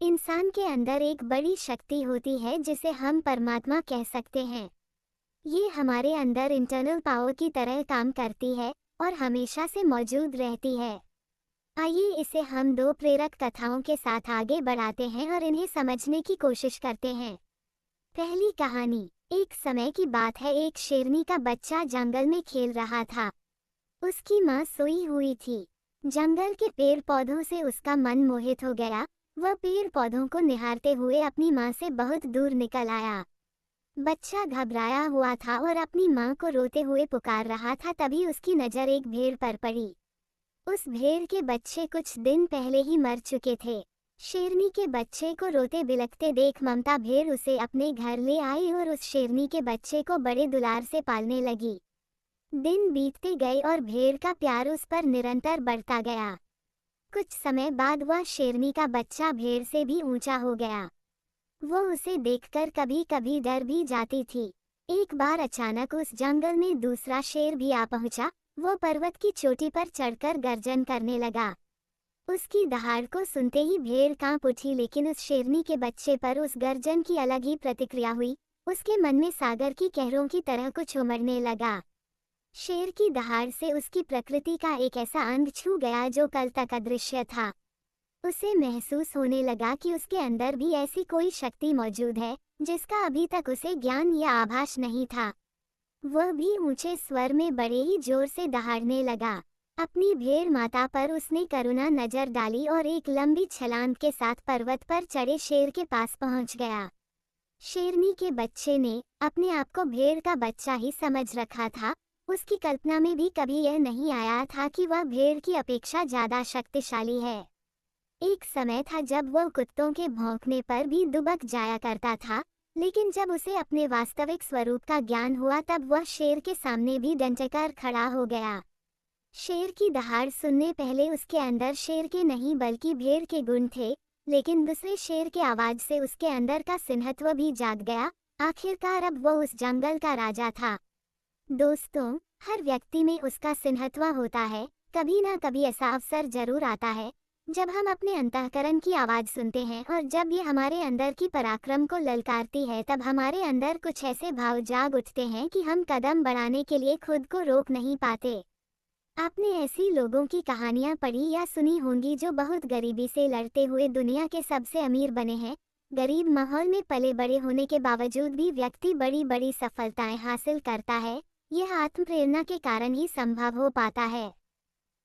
इंसान के अंदर एक बड़ी शक्ति होती है जिसे हम परमात्मा कह सकते हैं। ये हमारे अंदर इंटरनल पावर की तरह काम करती है और हमेशा से मौजूद रहती है। आइए इसे हम दो प्रेरक कथाओं के साथ आगे बढ़ाते हैं और इन्हें समझने की कोशिश करते हैं। पहली कहानी। एक समय की बात है, एक शेरनी का बच्चा जंगल में खेल रहा था। उसकी माँ सोई हुई थी। जंगल के पेड़ पौधों से उसका मन मोहित हो गया। वह पेड़ पौधों को निहारते हुए अपनी माँ से बहुत दूर निकल आया। बच्चा घबराया हुआ था और अपनी माँ को रोते हुए पुकार रहा था। तभी उसकी नज़र एक भेड़ पर पड़ी। उस भेड़ के बच्चे कुछ दिन पहले ही मर चुके थे। शेरनी के बच्चे को रोते बिलखते देख ममता भेड़ उसे अपने घर ले आई और उस शेरनी के बच्चे को बड़े दुलार से पालने लगी। दिन बीतते गए और भेड़ का प्यार उस पर निरंतर बढ़ता गया। कुछ समय बाद वह शेरनी का बच्चा भेड़ से भी ऊंचा हो गया। वो उसे देखकर कभी कभी डर भी जाती थी। एक बार अचानक उस जंगल में दूसरा शेर भी आ पहुंचा। वो पर्वत की चोटी पर चढ़कर गर्जन करने लगा। उसकी दहाड़ को सुनते ही भेड़ कांप उठी, लेकिन उस शेरनी के बच्चे पर उस गर्जन की अलग ही प्रतिक्रिया हुई। उसके मन में सागर की कहरों की तरह कुछ उमड़ने लगा। शेर की दहाड़ से उसकी प्रकृति का एक ऐसा अंग छू गया जो कल तक अदृश्य था। उसे महसूस होने लगा कि उसके अंदर भी ऐसी कोई शक्ति मौजूद है जिसका अभी तक उसे ज्ञान या आभास नहीं था। वह भी ऊंचे स्वर में बड़े ही जोर से दहाड़ने लगा। अपनी भेड़ माता पर उसने करुणा नजर डाली और एक लंबी छलांग के साथ पर्वत पर चढ़े शेर के पास पहुंच गया। शेरनी के बच्चे ने अपने आप को भेड़ का बच्चा ही समझ रखा था। उसकी कल्पना में भी कभी यह नहीं आया था कि वह भेड़ की अपेक्षा ज्यादा शक्तिशाली है। एक समय था जब वह कुत्तों के भौंकने पर भी दुबक जाया करता था, लेकिन जब उसे अपने वास्तविक स्वरूप का ज्ञान हुआ तब वह शेर के सामने भी डंचकर खड़ा हो गया। शेर की दहाड़ सुनने पहले उसके अंदर शेर के नहीं बल्कि भेड़ के गुण थे, लेकिन दूसरे शेर के आवाज से उसके अंदर का सिंहत्व भी जाग गया। आखिरकार अब वह उस जंगल का राजा था। दोस्तों, हर व्यक्ति में उसका सिंहत्व होता है। कभी ना कभी ऐसा अवसर जरूर आता है जब हम अपने अंतःकरण की आवाज सुनते हैं, और जब ये हमारे अंदर की पराक्रम को ललकारती है तब हमारे अंदर कुछ ऐसे भाव जाग उठते हैं कि हम कदम बढ़ाने के लिए खुद को रोक नहीं पाते। आपने ऐसी लोगों की कहानियां पढ़ी या सुनी होंगी जो बहुत गरीबी से लड़ते हुए दुनिया के सबसे अमीर बने हैं। गरीब माहौल में पले बड़े होने के बावजूद भी व्यक्ति बड़ी बड़ी सफलताएं हासिल करता है। यह आत्मप्रेरणा के कारण ही संभव हो पाता है।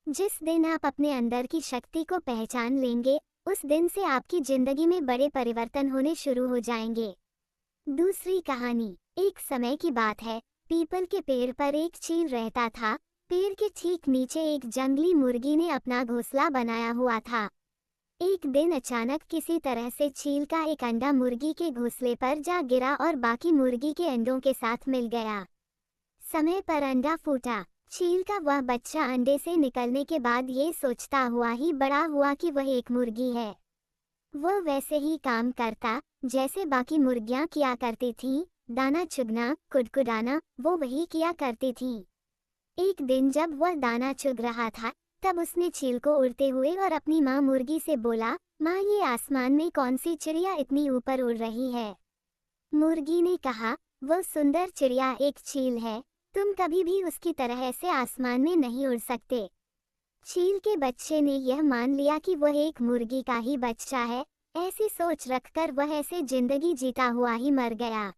जिस दिन आप अपने अंदर की शक्ति को पहचान लेंगे, उस दिन से आपकी जिंदगी में बड़े परिवर्तन होने शुरू हो जाएंगे। दूसरी कहानी। एक समय की बात है, पीपल के पेड़ पर एक चील रहता था। पेड़ के ठीक नीचे एक जंगली मुर्गी ने अपना घोंसला बनाया हुआ था। एक दिन अचानक किसी तरह से चील का एक अंडा मुर्गी के घोंसले पर जा गिरा और बाकी मुर्गी के अंडों के साथ मिल गया। समय पर अंडा फूटा। चील का वह बच्चा अंडे से निकलने के बाद ये सोचता हुआ ही बड़ा हुआ कि वह एक मुर्गी है। वह वैसे ही काम करता जैसे बाकी मुर्गियां किया करती थीं। दाना चुगना, कुड़कुड़ाना, वो वही किया करती थीं। एक दिन जब वह दाना चुग रहा था, तब उसने चील को उड़ते हुए और अपनी माँ मुर्गी से बोला, माँ, ये आसमान में कौन सी चिड़िया इतनी ऊपर उड़ रही है? मुर्गी ने कहा, वो सुंदर चिड़िया एक चील है। तुम कभी भी उसकी तरह ऐसे आसमान में नहीं उड़ सकते। चील के बच्चे ने यह मान लिया कि वह एक मुर्गी का ही बच्चा है। ऐसी सोच रखकर वह ऐसे जिंदगी जीता हुआ ही मर गया।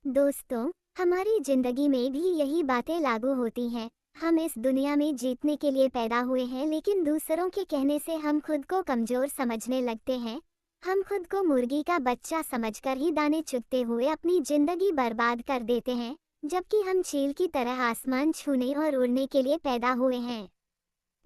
दोस्तों, हमारी जिंदगी में भी यही बातें लागू होती हैं। हम इस दुनिया में जीतने के लिए पैदा हुए हैं, लेकिन दूसरों के कहने से हम खुद को कमजोर समझने लगते हैं। हम खुद को मुर्गी का बच्चा समझकर ही दाने चुगते हुए अपनी जिंदगी बर्बाद कर देते हैं, जबकि हम चील की तरह आसमान छूने और उड़ने के लिए पैदा हुए हैं।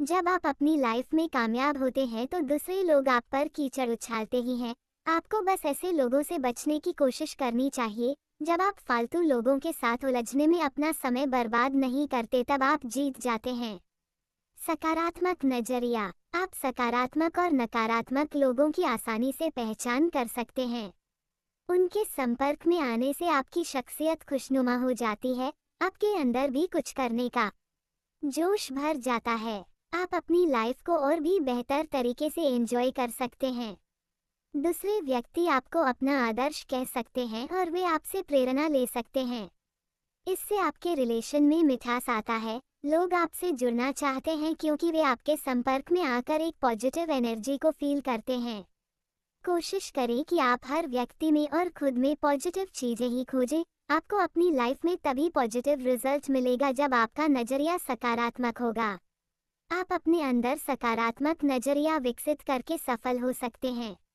जब आप अपनी लाइफ में कामयाब होते हैं तो दूसरे लोग आप पर कीचड़ उछालते ही हैं। आपको बस ऐसे लोगों से बचने की कोशिश करनी चाहिए। जब आप फालतू लोगों के साथ उलझने में अपना समय बर्बाद नहीं करते तब आप जीत जाते हैं। सकारात्मक नजरिया। आप सकारात्मक और नकारात्मक लोगों की आसानी से पहचान कर सकते हैं। उनके संपर्क में आने से आपकी शख्सियत खुशनुमा हो जाती है। आपके अंदर भी कुछ करने का जोश भर जाता है। आप अपनी लाइफ को और भी बेहतर तरीके से एंजॉय कर सकते हैं। दूसरे व्यक्ति आपको अपना आदर्श कह सकते हैं और वे आपसे प्रेरणा ले सकते हैं। इससे आपके रिलेशन में मिठास आता है। लोग आपसे जुड़ना चाहते हैं क्योंकि वे आपके संपर्क में आकर एक पॉजिटिव एनर्जी को फील करते हैं। कोशिश करें कि आप हर व्यक्ति में और खुद में पॉजिटिव चीजें ही खोजें। आपको अपनी लाइफ में तभी पॉजिटिव रिजल्ट मिलेगा जब आपका नजरिया सकारात्मक होगा। आप अपने अंदर सकारात्मक नजरिया विकसित करके सफल हो सकते हैं।